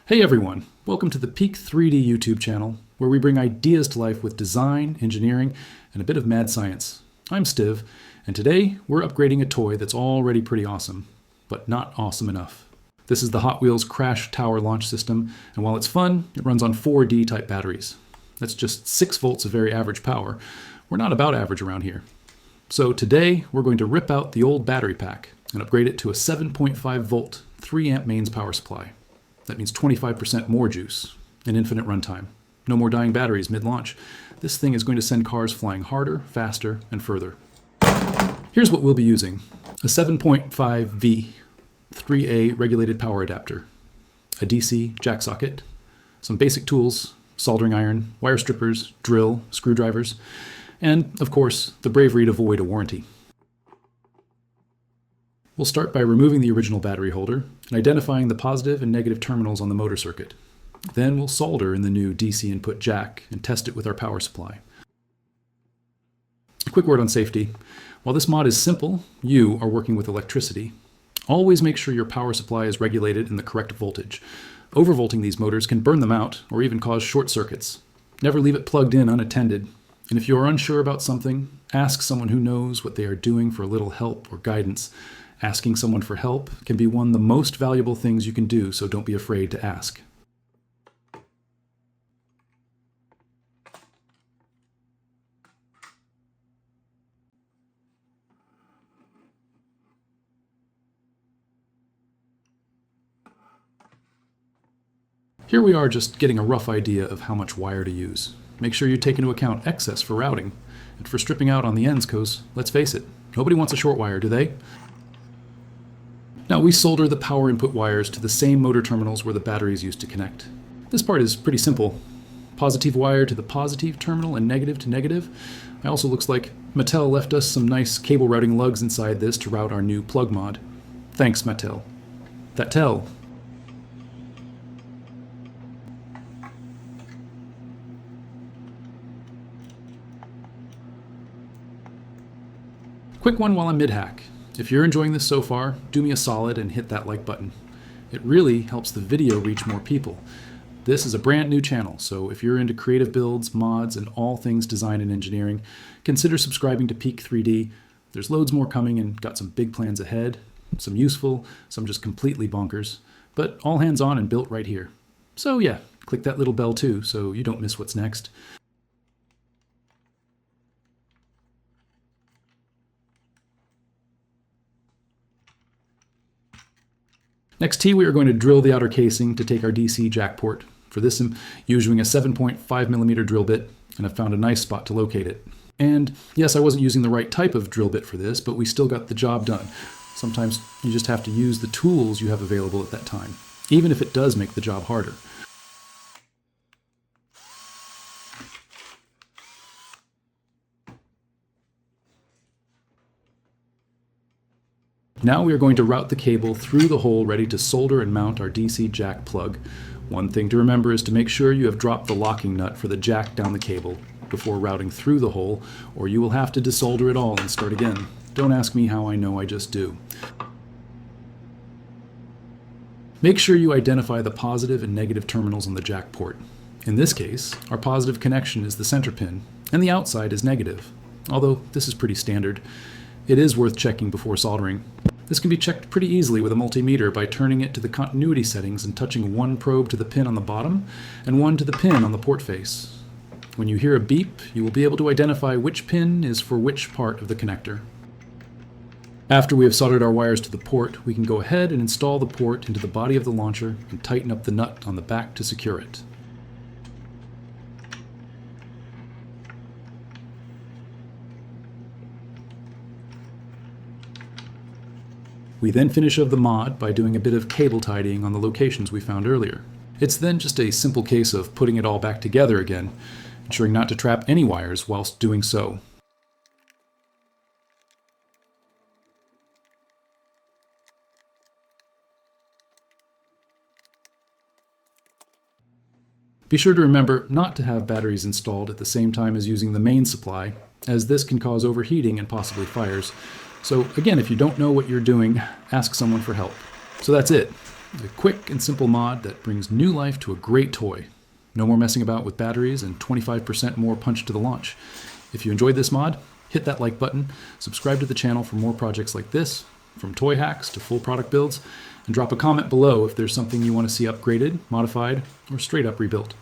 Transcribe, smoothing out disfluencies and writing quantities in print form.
Hey everyone, welcome to the Peak 3D YouTube channel, where we bring ideas to life with design, engineering, and a bit of mad science. I'm Stiv, and today we're upgrading a toy that's already pretty awesome, but not awesome enough. This is the Hot Wheels Crash Tower launch system, and while it's fun, it runs on 4D type batteries. That's just 6 volts of very average power. We're not about average around here. So today we're going to rip out the old battery pack and upgrade it to a 7.5 volt, 3 amp mains power supply. That means 25% more juice and infinite runtime. No more dying batteries mid-launch. This thing is going to send cars flying harder, faster, and further. Here's what we'll be using. A 7.5V 3A regulated power adapter, a DC jack socket, some basic tools, soldering iron, wire strippers, drill, screwdrivers, and, of course, the bravery to void a warranty. We'll start by removing the original battery holder and identifying the positive and negative terminals on the motor circuit. Then we'll solder in the new DC input jack and test it with our power supply. A quick word on safety. While this mod is simple, you are working with electricity. Always make sure your power supply is regulated in the correct voltage. Overvolting these motors can burn them out or even cause short circuits. Never leave it plugged in unattended. And if you are unsure about something, ask someone who knows what they are doing for a little help or guidance. Asking someone for help can be one of the most valuable things you can do, so don't be afraid to ask. Here we are just getting a rough idea of how much wire to use. Make sure you take into account excess for routing. And for stripping out on the ends, 'cause let's face it, nobody wants a short wire, do they? Now we solder the power input wires to the same motor terminals where the batteries used to connect. This part is pretty simple. Positive wire to the positive terminal and negative to negative. It also looks like Mattel left us some nice cable routing lugs inside this to route our new plug mod. Thanks, Mattel. Thattel. Quick one while I'm mid-hack. If you're enjoying this so far, do me a solid and hit that like button. It really helps the video reach more people. This is a brand new channel, so if you're into creative builds, mods, and all things design and engineering, consider subscribing to Peak 3D. There's loads more coming and got some big plans ahead. Some useful, some just completely bonkers, but all hands on and built right here. So yeah, click that little bell too, so you don't miss what's next. Next we are going to drill the outer casing to take our DC jack port. For this I'm using a 7.5mm drill bit, and I've found a nice spot to locate it. And yes, I wasn't using the right type of drill bit for this, but we still got the job done. Sometimes you just have to use the tools you have available at that time, even if it does make the job harder. Now we are going to route the cable through the hole ready to solder and mount our DC jack plug. One thing to remember is to make sure you have dropped the locking nut for the jack down the cable before routing through the hole, or you will have to desolder it all and start again. Don't ask me how I know, I just do. Make sure you identify the positive and negative terminals on the jack port. In this case, our positive connection is the center pin, and the outside is negative. Although this is pretty standard, it is worth checking before soldering. This can be checked pretty easily with a multimeter by turning it to the continuity settings and touching one probe to the pin on the bottom and one to the pin on the port face. When you hear a beep, you will be able to identify which pin is for which part of the connector. After we have soldered our wires to the port, we can go ahead and install the port into the body of the launcher and tighten up the nut on the back to secure it. We then finish up the mod by doing a bit of cable tidying on the locations we found earlier. It's then just a simple case of putting it all back together again, ensuring not to trap any wires whilst doing so. Be sure to remember not to have batteries installed at the same time as using the main supply, as this can cause overheating and possibly fires. So again, if you don't know what you're doing, ask someone for help. So that's it. A quick and simple mod that brings new life to a great toy. No more messing about with batteries and 25% more punch to the launch. If you enjoyed this mod, hit that like button, subscribe to the channel for more projects like this, from toy hacks to full product builds, and drop a comment below if there's something you want to see upgraded, modified, or straight up rebuilt.